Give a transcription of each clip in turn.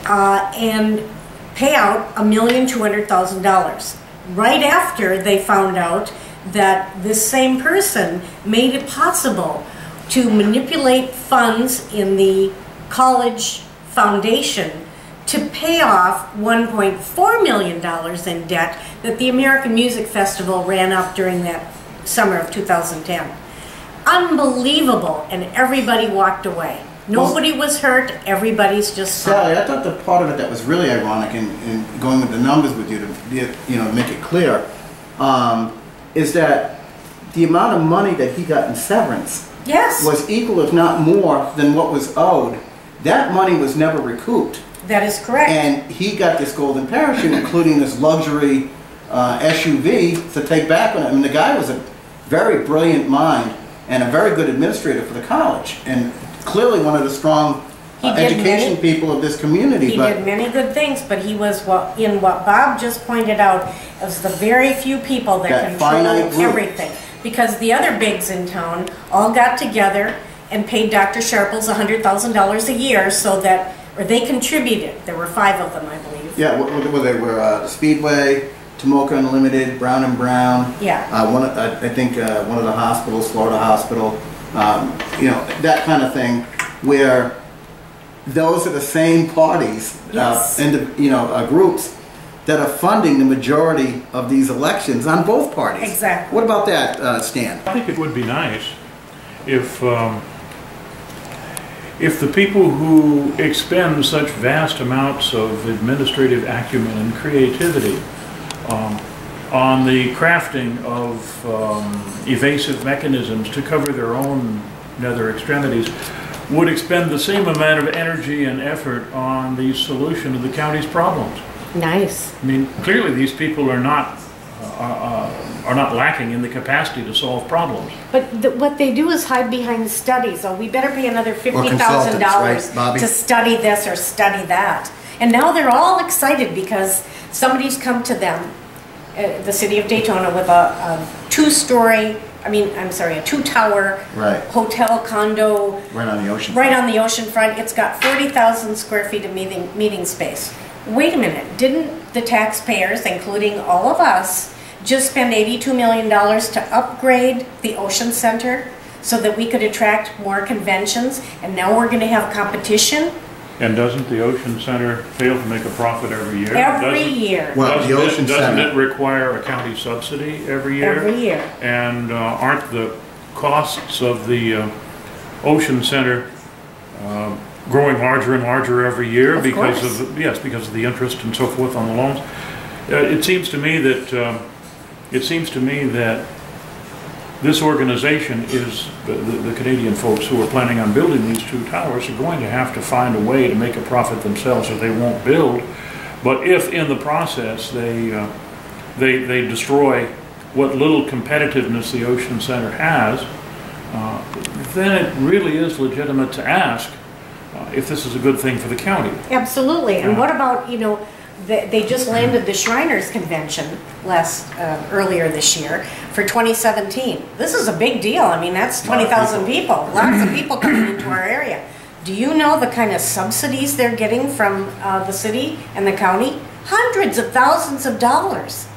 and pay out $1,200,000. Right after they found out that this same person made it possible to manipulate funds in the college foundation to pay off $1.4 million in debt that the American Music Festival ran up during that summer of 2010. Unbelievable, and everybody walked away. Nobody was hurt, everybody's just Sally, I thought the part of it that was really ironic in going with the numbers with you to make it clear, is that the amount of money that he got in severance was equal, if not more, than what was owed. That money was never recouped. That is correct. And he got this golden parachute, including this luxury SUV to take back on it. I mean, the guy was a very brilliant mind and a very good administrator for the college, and clearly one of the strong education people of this community. He did many good things, but he was what Bob just pointed out, was the very few people that control everything. Because the other bigs in town all got together and paid Dr. Sharples $100,000 a year so that, or they contributed. There were 5 of them, I believe. Yeah, they were Speedway, Tomoka Unlimited, Brown and Brown. Yeah. I think one of the hospitals, Florida Hospital. You know, that kind of thing, where those are the same parties and groups that are funding the majority of these elections on both parties. Exactly. What about that, Stan? I think it would be nice if the people who expend such vast amounts of administrative acumen and creativity on the crafting of evasive mechanisms to cover their own nether extremities would expend the same amount of energy and effort on the solution of the county's problems. Nice. I mean, clearly these people are not lacking in the capacity to solve problems. But what they do is hide behind studies. Oh, we better pay another $50,000 to study this or study that. And now they're all excited because somebody's come to them, the city of Daytona, with a 2-story, a 2-tower hotel condo. Right on the ocean. Right on the ocean front. It's got 40,000 square feet of meeting space. Wait a minute, didn't the taxpayers, including all of us, just spend $82 million to upgrade the Ocean Center so that we could attract more conventions, and now we're going to have competition? And doesn't the Ocean Center fail to make a profit every year? Every year. Well, doesn't it require a county subsidy every year? Every year. And aren't the costs of the Ocean Center growing larger and larger every year because of the interest and so forth on the loans? It seems to me that this organization is the Canadian folks who are planning on building these 2 towers are going to have to find a way to make a profit themselves, or they won't build. But if in the process they destroy what little competitiveness the Ocean Center has, then it really is legitimate to ask if this is a good thing for the county. Absolutely. And what about, they just landed the Shriners Convention earlier this year for 2017. This is a big deal. I mean, that's 20,000 people. Lots of people coming into our area. Do you know the kind of subsidies they're getting from the city and the county? Hundreds of thousands of dollars.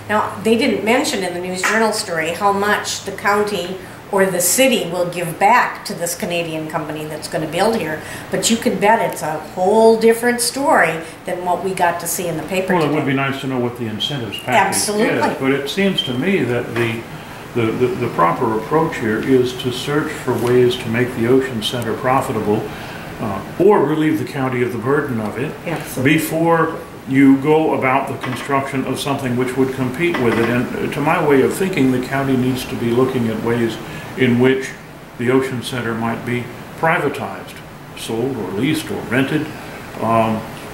Now, they didn't mention in the News Journal story how much the county or the city will give back to this Canadian company that's going to build here, but you can bet it's a whole different story than what we got to see in the paper today. It would be nice to know what the incentives package is, but it seems to me that the proper approach here is to search for ways to make the Ocean Center profitable or relieve the county of the burden of it before you go about the construction of something which would compete with it. And to my way of thinking, the county needs to be looking at ways in which the Ocean Center might be privatized, sold or leased or rented.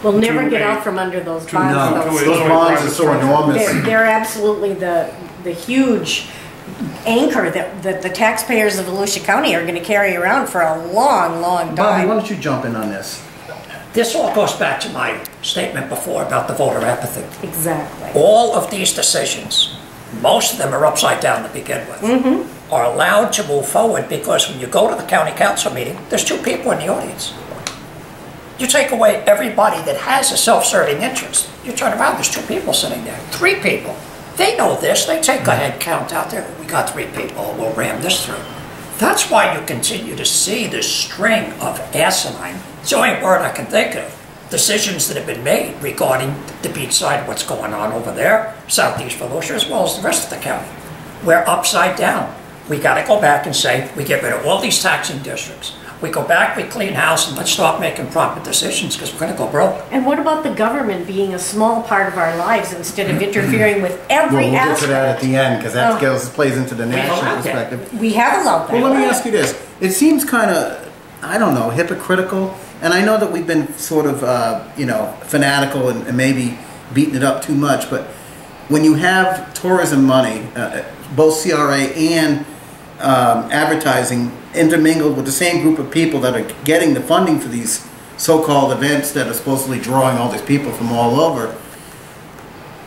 We'll never get out from under those bonds. Those bonds are so enormous. They're absolutely the huge anchor that the taxpayers of Volusia County are going to carry around for a long, long time. Bobby, why don't you jump in on this? This all goes back to my statement before about the voter apathy. Exactly. All of these decisions, most of them are upside down to begin with, are allowed to move forward because when you go to the county council meeting, there's 2 people in the audience. You take away everybody that has a self-serving interest. You turn around, there's 2 people sitting there, 3 people. They know this, they take a head count out there. We got 3 people, we'll ram this through. That's why you continue to see this string of asinine, it's the only word I can think of, decisions that have been made regarding the beach side, what's going on over there, southeast Volusia, as well as the rest of the county. We're upside down. We got to go back and say, we get rid of all these taxing districts. We go back, we clean house, and let's start making proper decisions because we're going to go broke. And what about the government being a small part of our lives instead of interfering with every we'll aspect? Get to that at the end because that plays into the national perspective. We have allowed that. Well, let me ask you this. It seems kind of, I don't know, hypocritical. And I know that we've been sort of, fanatical and maybe beating it up too much. But when you have tourism money, both CRA and advertising intermingled with the same group of people that are getting the funding for these so-called events that are supposedly drawing all these people from all over,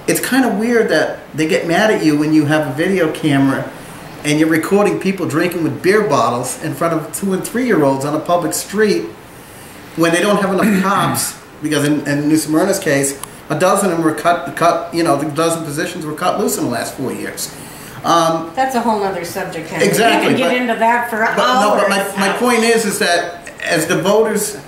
it's kind of weird that they get mad at you when you have a video camera and you're recording people drinking with beer bottles in front of 2 and 3-year-olds on a public street when they don't have enough cops, because in New Smyrna's case, a dozen of them were cut, the dozen positions were cut loose in the last 4 years. That's a whole other subject, Henry. Exactly. We can get into that for hours. No, but my point is that as the voters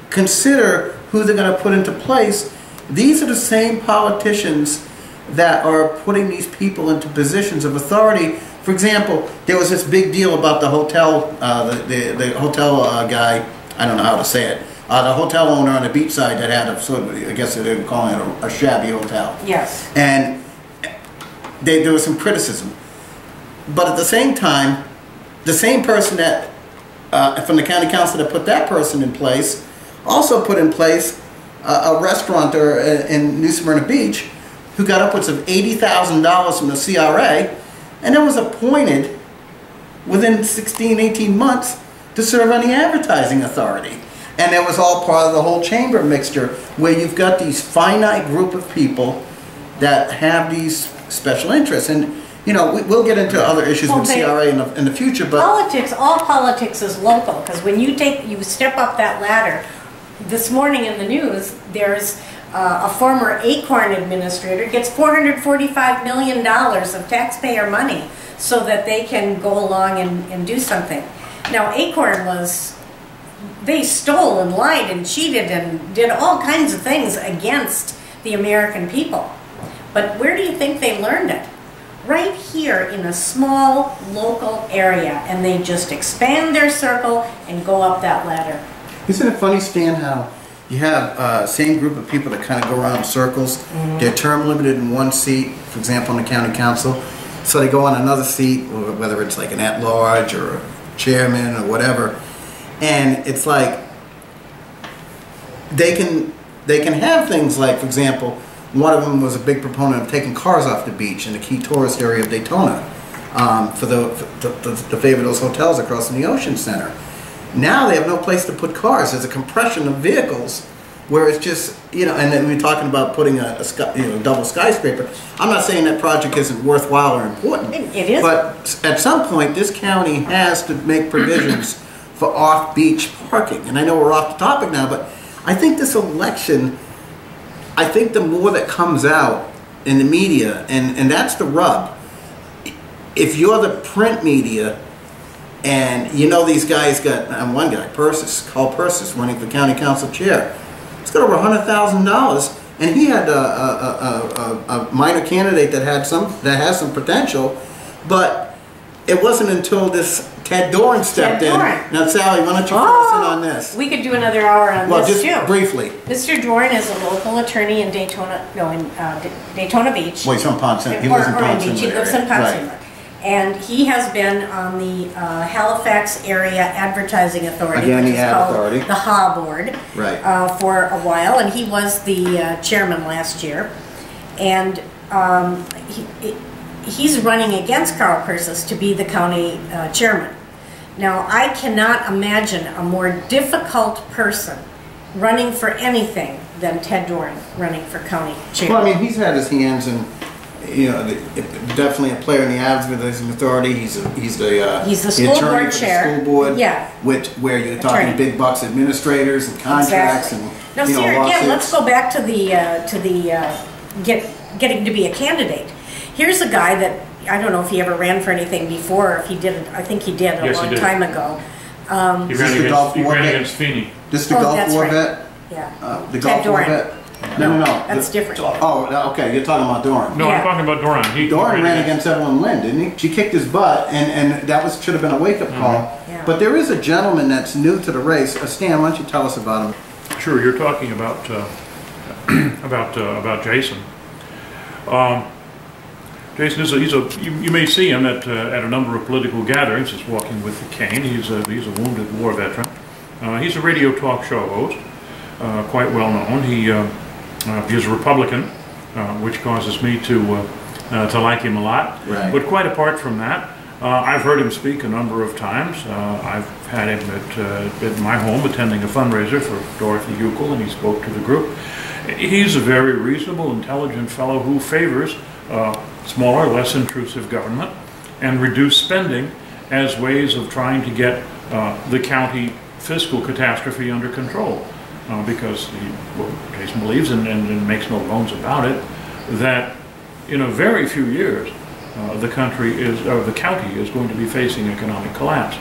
consider who they're going to put into place, these are the same politicians that are putting these people into positions of authority. For example, there was this big deal about the hotel, the hotel guy, I don't know how to say it, the hotel owner on the beachside that had a sort of, I guess they're calling it a shabby hotel. Yes. And there was some criticism. But at the same time, the same person that, from the county council that put that person in place, also put in place a restaurateur in New Smyrna Beach who got upwards of $80,000 from the CRA and then was appointed within 16, 18 months to serve on the advertising authority. And it was all part of the whole chamber mixture where you've got these finite group of people that have these special interests. And we'll get into other issues with CRA in the future, but all politics is local, because when you step up that ladder, this morning in the news, there's a former Acorn administrator gets $445 million of taxpayer money so that they can go along and do something. Now, Acorn they stole and lied and cheated and did all kinds of things against the American people. But where do you think they learned it? Right here in a small local area, and they just expand their circle and go up that ladder. Isn't it funny, Stan, how you have same group of people that kind of go around in circles. Mm-hmm. They're term limited in one seat, for example, on the county council. So they go on another seat, whether it's like an at-large or a chairman or whatever. And it's like they can have things like, for example, one of them was a big proponent of taking cars off the beach in the key tourist area of Daytona to favor those hotels across in the Ocean Center. Now they have no place to put cars. There's a compression of vehicles where it's just, and then we're talking about putting a double skyscraper. I'm not saying that project isn't worthwhile or important. It is. But at some point, this county has to make provisions for off-beach parking. And I know we're off the topic now, but I think this election, I think the more that comes out in the media, and that's the rub. If you're the print media, and these guys got, one guy, Carl Persis, running for county council chair, he's got over $100,000, and he had a minor candidate that has some potential, but it wasn't until this Ted Doran stepped in. Now, Sally, why don't you fill us in on this? We could do another hour on this too. Well, just briefly. Mr. Doran is a local attorney in Daytona Beach. Well, he's from Ponce. He lives in Ponce. He lives in Ponce. And he has been on the Halifax Area Advertising Authority, which is called the HA Board, for a while, and he was the chairman last year. And he's running against Carl Persis to be the county chairman. Now, I cannot imagine a more difficult person running for anything than Ted Doran running for county chairman. Well, I mean, he's had his hands in definitely a player in the advertising authority. He's the school attorney board for chair. The school board, yeah, where you're talking big bucks, administrators and contracts, exactly. and now, see, again, let's go back to the getting to be a candidate. Here's a guy that I don't know if he ever ran for anything before. Or if he did, I think he did a long time ago. He ran against Feeney. This is the Gulf War vet. Yeah, the Gulf War vet. No. That's different. Oh, okay. You're talking about Doran. No, I'm talking about Doran. Doran ran against Evelyn Lynn, didn't he? She kicked his butt, and that should have been a wake-up call. Yeah. But there is a gentleman that's new to the race. Stan, why don't you tell us about him? Sure. You're talking about about Jason. Jason is you may see him at a number of political gatherings. He's walking with the cane. He's a wounded war veteran. He's a radio talk show host, quite well known. He is a Republican, which causes me to like him a lot. Right. But quite apart from that, I've heard him speak a number of times. I've had him at my home attending a fundraiser for Dorothy Uckel, and he spoke to the group. He's a very reasonable, intelligent fellow who favors smaller, less intrusive government and reduced spending as ways of trying to get the county fiscal catastrophe under control. Because Jason believes, and makes no bones about it, that in a very few years, the county is going to be facing economic collapse.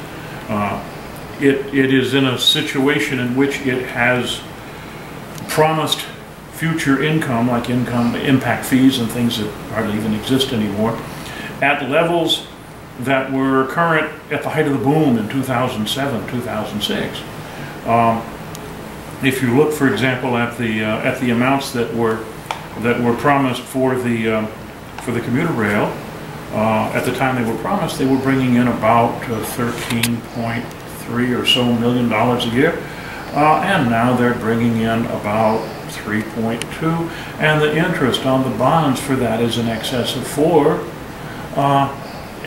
It is in a situation in which it has promised future income, like impact fees and things that hardly even exist anymore, at levels that were current at the height of the boom in 2007, 2006. If you look, for example, at the amounts that were promised for the commuter rail, at the time they were promised, they were bringing in about $13.3 or so million a year, and now they're bringing in about 3.2, and the interest on the bonds for that is in excess of 4.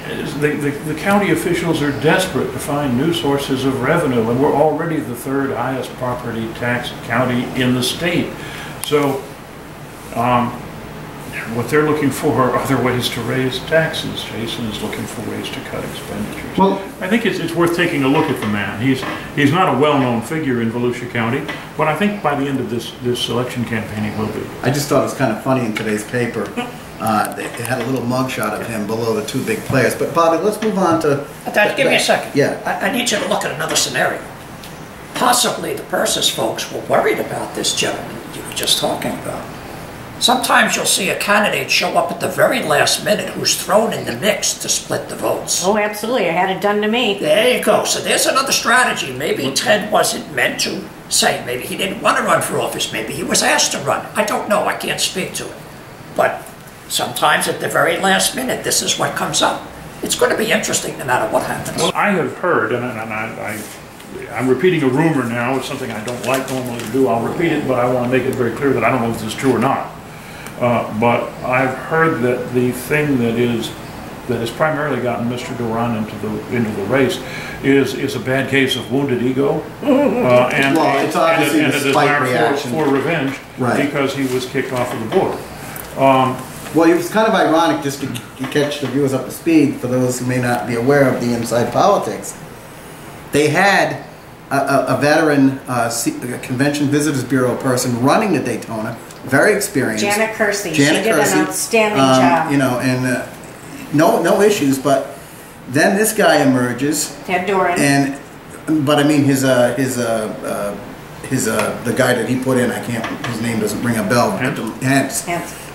The county officials are desperate to find new sources of revenue, and we're already the third highest property tax county in the state. So what they're looking for are other ways to raise taxes. Jason is looking for ways to cut expenditures. Well, I think it's worth taking a look at the man. He's not a well-known figure in Volusia County, but I think by the end of this election campaign he will be. I just thought it was kind of funny in today's paper. They had a little mugshot of him below the two big players. But Bobby, let's move on to... Give me a second. Yeah. I need you to look at another scenario. Possibly the Persis folks were worried about this gentleman you were just talking about. Sometimes you'll see a candidate show up at the very last minute who's thrown in the mix to split the votes. Oh, absolutely. I had it done to me. There you go. So there's another strategy. Maybe Ted wasn't meant to say. Maybe he didn't want to run for office. Maybe he was asked to run. I don't know. I can't speak to it. But sometimes at the very last minute, this is what comes up. It's going to be interesting no matter what happens. Well, I have heard, and I'm repeating a rumor now. It's something I don't like normally to do. I'll repeat it, but I want to make it very clear that I don't know if this is true or not. But I've heard that the thing that has primarily gotten Mr. Doran into the race is a bad case of wounded ego and a desire for revenge, right, because he was kicked off of the board. Well, it was kind of ironic, just to catch the viewers up to speed, for those who may not be aware of the inside politics. They had a veteran Convention Visitors Bureau person running the Daytona, very experienced. Janet Kersey. She did an outstanding job. You know, and no issues, but then this guy emerges. Ted Doran. But I mean, the guy that he put in, his name doesn't ring a bell. Hence.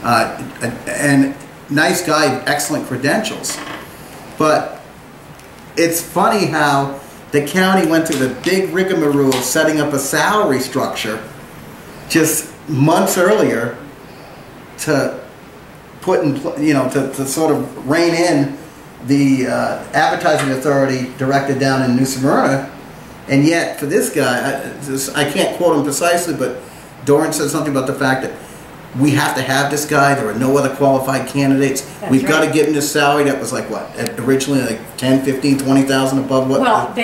And nice guy, excellent credentials. But it's funny how the county went through the big rigmarole of setting up a salary structure just months earlier to put in, to sort of rein in the advertising authority directed down in New Smyrna. And yet, for this guy, I can't quote him precisely, but Doran said something about the fact that we have to have this guy. There are no other qualified candidates. We've got to give him this salary that was like what? Originally like 10, 15, 20,000 above what? Well,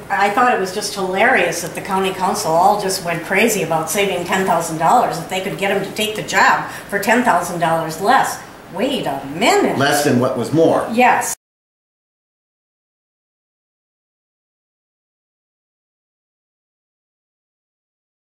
I thought it was just hilarious that the county council all just went crazy about saving $10,000 if they could get him to take the job for $10,000 less. wait a minute. less than what was more. Yes.